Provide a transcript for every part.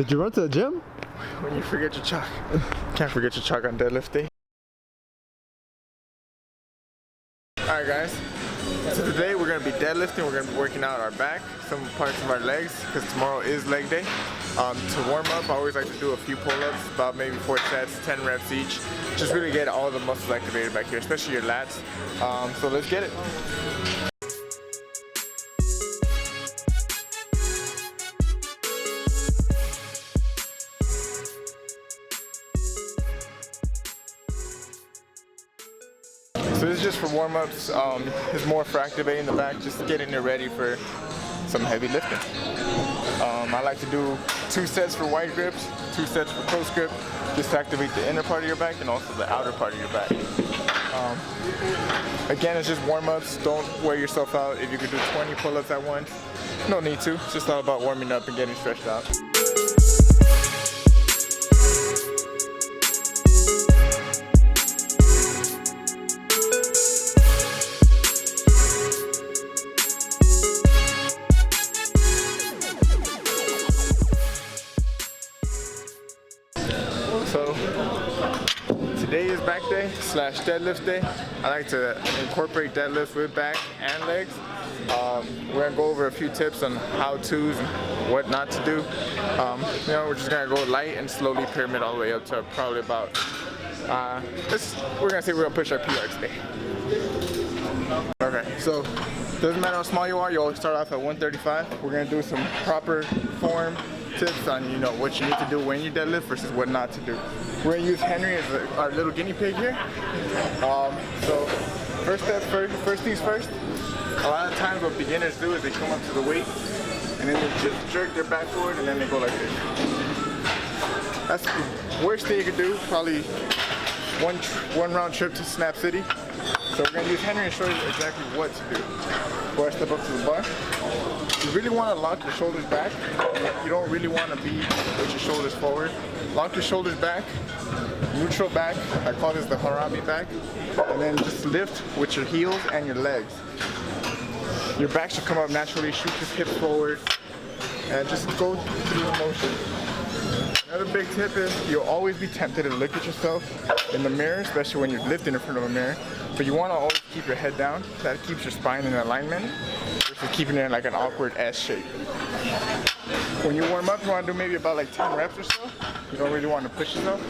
Did you run to the gym? When you forget your chalk. Can't forget your chalk on deadlift day. Alright guys, so today we're going to be deadlifting. We're going to be working out our back, some parts of our legs, because tomorrow is leg day. To warm up, I always like to do a few pull-ups, about maybe 4 sets, 10 reps each. Just really get all the muscles activated back here, especially your lats. So let's get it. So this is just for warm-ups. It's more for activating the back, just getting it ready for some heavy lifting. I like to do 2 sets for wide grips, 2 sets for close grip, just to activate the inner part of your back and also the outer part of your back. Again, it's just warm-ups. Don't wear yourself out. If you could do 20 pull-ups at once, no need to. It's just all about warming up and getting stretched out. So today is back day / deadlift day. I like to incorporate deadlifts with back and legs. We're gonna go over a few tips on how-tos and what not to do. You know, we're just gonna go light and slowly pyramid all the way up to probably about. We're gonna push our PR today. Okay, so doesn't matter how small you are. You always start off at 135. We're gonna do some proper form tips on what you need to do when you deadlift versus what not to do. We're gonna use Henry as our little guinea pig here. So first things first. A lot of times what beginners do is they come up to the weight and then they just jerk their back forward and then they go like this. That's the worst thing you could do. Probably one round trip to Snap City. So we're gonna use Henry and show you exactly what to do. Before I step up to the bar. You really want to lock your shoulders back. You don't really want to be with your shoulders forward. Lock your shoulders back, neutral back. I call this the Harambe back. And then just lift with your heels and your legs. Your back should come up naturally. Shoot your hips forward and just go through the motion. Another big tip is you'll always be tempted to look at yourself in the mirror, especially when you're lifting in front of a mirror. But you want to always keep your head down. That keeps your spine in alignment versus keeping it in like an awkward S shape. When you warm up, you want to do maybe about like 10 reps or so. You don't really want to push yourself,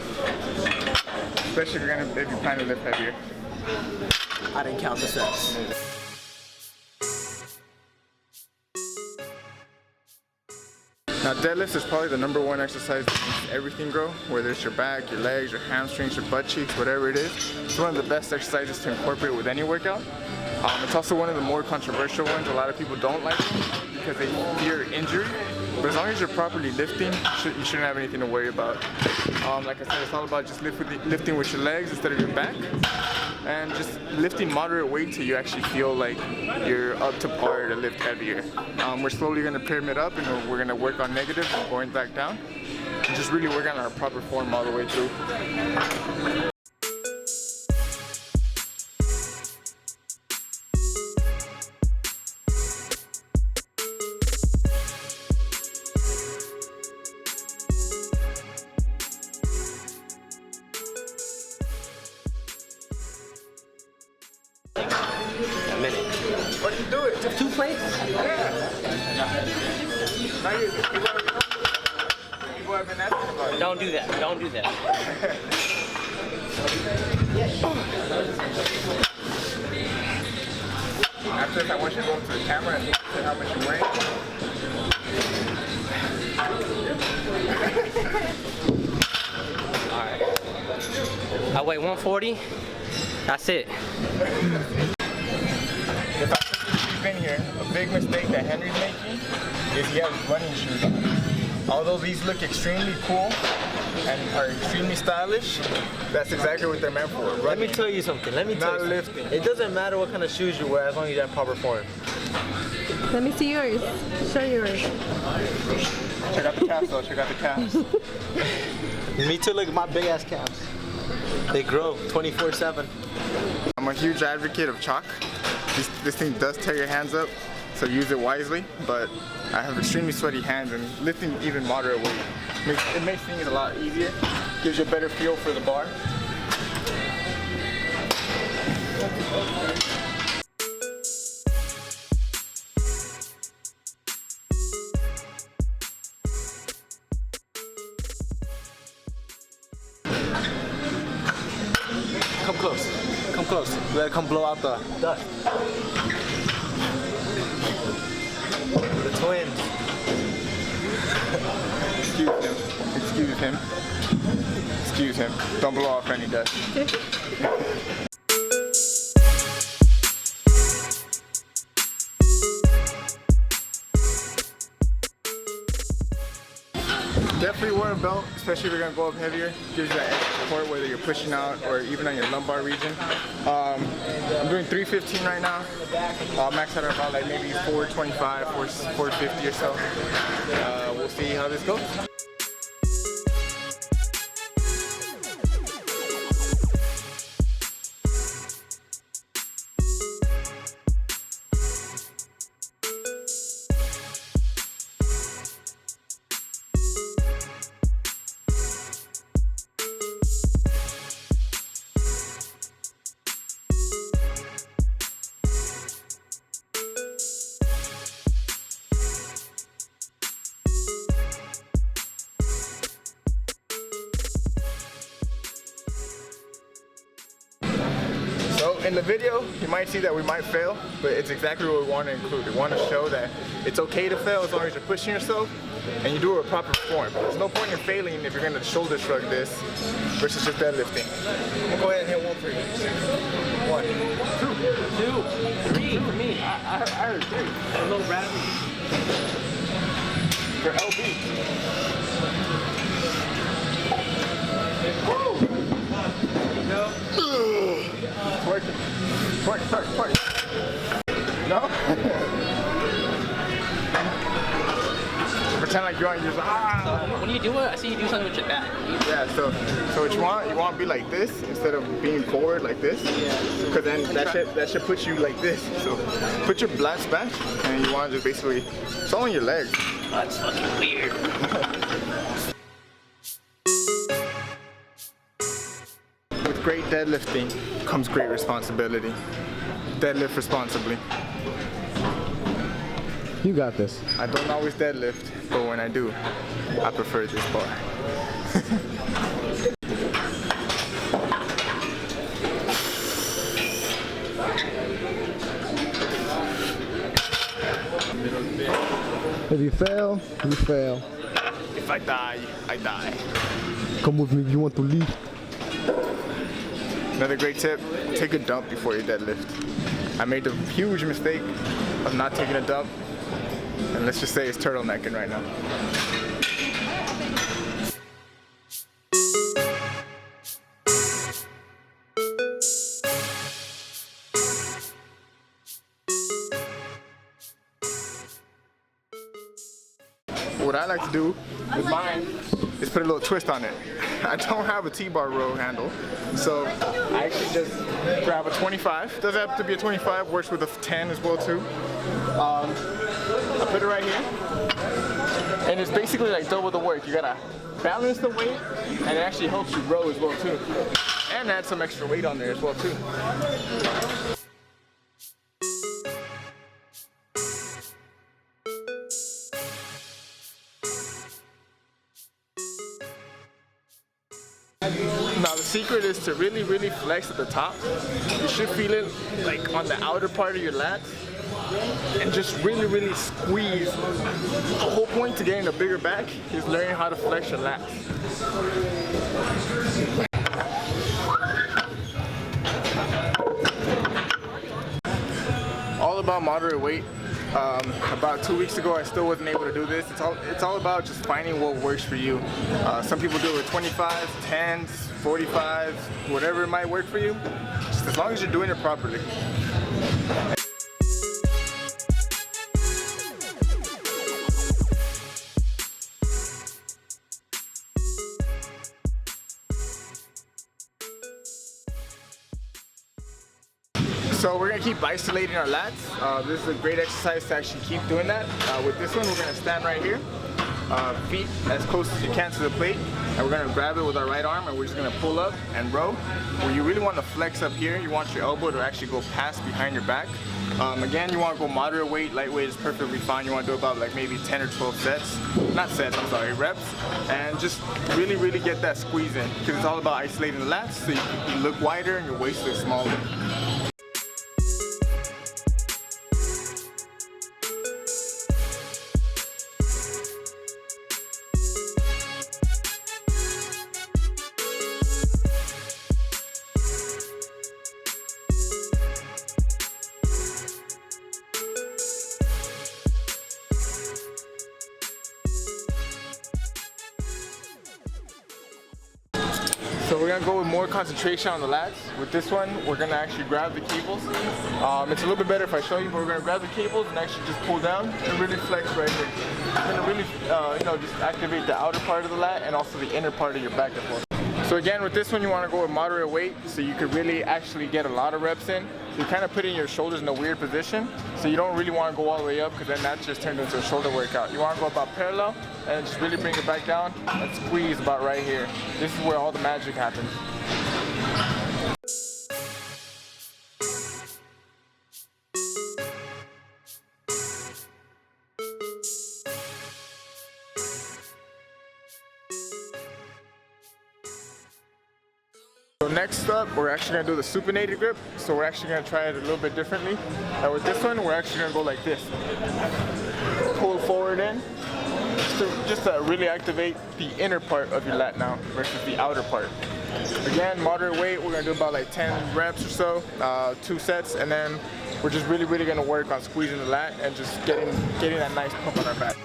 especially if you plan to lift heavier. I didn't count the sets. Now deadlifts is probably the #1 exercise that makes everything grow, whether it's your back, your legs, your hamstrings, your butt cheeks, whatever it is. It's one of the best exercises to incorporate with any workout. It's also one of the more controversial ones. A lot of people don't like it because they fear injury. But as long as you're properly lifting, you shouldn't have anything to worry about. Like I said, it's all about just lifting with your legs instead of your back. And just lifting moderate weight till you actually feel like you're up to par to lift heavier. We're slowly going to pyramid up and we're going to work on negatives and going back down. And just really work on our proper form all the way through. Why do you do it? 2 plates? Yeah. People have been asking about it. Don't do that. Don't do that. After this, I want you to go up to the camera and say how much you weigh. Alright. I weigh 140. That's it. If I keep in here, a big mistake that Henry's making is he has running shoes on. Although these look extremely cool and are extremely stylish, that's exactly what they're meant for. Running. Let me tell you something. Not lifting. It doesn't matter what kind of shoes you wear as long as you're in proper form. Let me see yours. Show yours. Check out the calves though, check out the calves. Me too, look at my big ass calves. They grow 24/7. I'm a huge advocate of chalk. This thing does tear your hands up. so use it wisely. But I have extremely sweaty hands, and lifting even moderate weight makes things a lot easier. Gives you a better feel for the bar. Come close. Come close. Let it come blow out the dust. The twins. Excuse him. Excuse him. Don't blow off any dust. Definitely wear a belt, especially if you're gonna go up heavier. Gives you that extra support whether you're pushing out or even on your lumbar region. I'm doing 315 right now. I'll max out at about like maybe 425, 450 or so. We'll see how this goes. In the video, you might see that we might fail, but it's exactly what we want to include. We want to show that it's okay to fail as long as you're pushing yourself and you do it with proper form. There's no point in failing if you're going to shoulder shrug this versus just deadlifting. We'll go ahead and hit 1 for you. 1, 2, 3 for me. I heard 3. A little rattling. For LB. Woo! No. Twerk. No? Pretend like you're on your When you do it, I see you do something with your back. Yeah, so what you want to be like this instead of being forward like this. Yeah. Because then that should put you like this. So put your lats back and you want to just basically, it's all on your legs. That's fucking weird. With great deadlifting comes great responsibility. Deadlift responsibly. You got this. I don't always deadlift, but when I do, I prefer this bar. If you fail, you fail. If I die, I die. Come with me if you want to leave. Another great tip, take a dump before you deadlift. I made the huge mistake of not taking a dump, and let's just say it's turtlenecking right now. What I like to do with mine is put a little twist on it. I don't have a T-bar row handle, so I actually just grab a 25. Doesn't have to be a 25, works with a 10 as well too. I put it right here, and it's basically like double the work. You gotta balance the weight, and it actually helps you row as well too. And add some extra weight on there as well too. Now the secret is to really, really flex at the top. You should feel it like on the outer part of your lats, and just really, really squeeze. The whole point to getting a bigger back is learning how to flex your lats. All about moderate weight. About 2 weeks ago, I still wasn't able to do this. It's all about just finding what works for you. Some people do it with 25s, 10s, 45s, whatever it might work for you. Just as long as you're doing it properly. So we're gonna keep isolating our lats. This is a great exercise to actually keep doing that. With this one, we're gonna stand right here, feet as close as you can to the plate, and we're gonna grab it with our right arm, and we're just gonna pull up and row. Where you really want to flex up here, you want your elbow to actually go past behind your back. Again, you want to go moderate weight, lightweight is perfectly fine. You want to do about like maybe 10 or 12 sets, not sets, I'm sorry, reps, and just really get that squeeze in, because it's all about isolating the lats so you look wider and your waist looks smaller. So we're gonna go with more concentration on the lats. With this one, we're gonna actually grab the cables. It's a little bit better if I show you, but we're gonna grab the cables and actually just pull down and really flex right here. We're gonna really, just activate the outer part of the lat and also the inner part of your back as well. So again, with this one, you wanna go with moderate weight so you could really actually get a lot of reps in. So you're kind of putting your shoulders in a weird position. So you don't really wanna go all the way up, because then that just turns into a shoulder workout. You wanna go about parallel and just really bring it back down and squeeze about right here. This is where all the magic happens. So next up, we're actually gonna do the supinated grip. So we're actually gonna try it a little bit differently. And with this one, we're actually gonna go like this. Pull forward in, just to really activate the inner part of your lat now versus the outer part. Again, moderate weight, we're gonna do about like 10 reps or so, 2 sets, and then we're just really gonna work on squeezing the lat and just getting that nice pump on our back.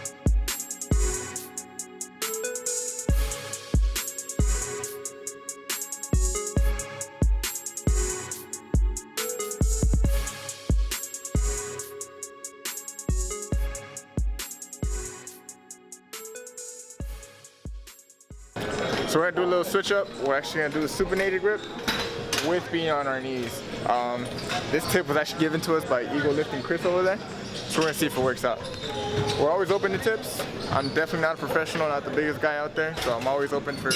So we're gonna do a little switch up. We're actually gonna do the supinated grip with being on our knees. This tip was actually given to us by Ego Lifting Chris over there. So we're gonna see if it works out. We're always open to tips. I'm definitely not a professional, not the biggest guy out there, so I'm always open for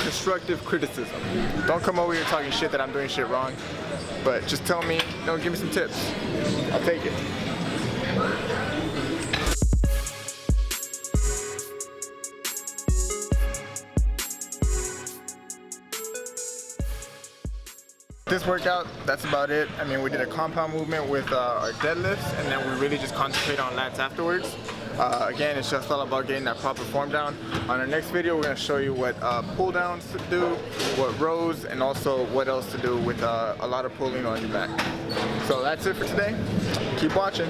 constructive criticism. Don't come over here talking shit that I'm doing shit wrong, but just tell me, give me some tips. I'll take it. This workout, that's about it. I mean, we did a compound movement with our deadlifts, and then we really just concentrate on lats afterwards. Again, it's just all about getting that proper form down. On our next video, we're gonna show you what pull downs to do, what rows, and also what else to do with a lot of pulling on your back. So that's it for today. Keep watching.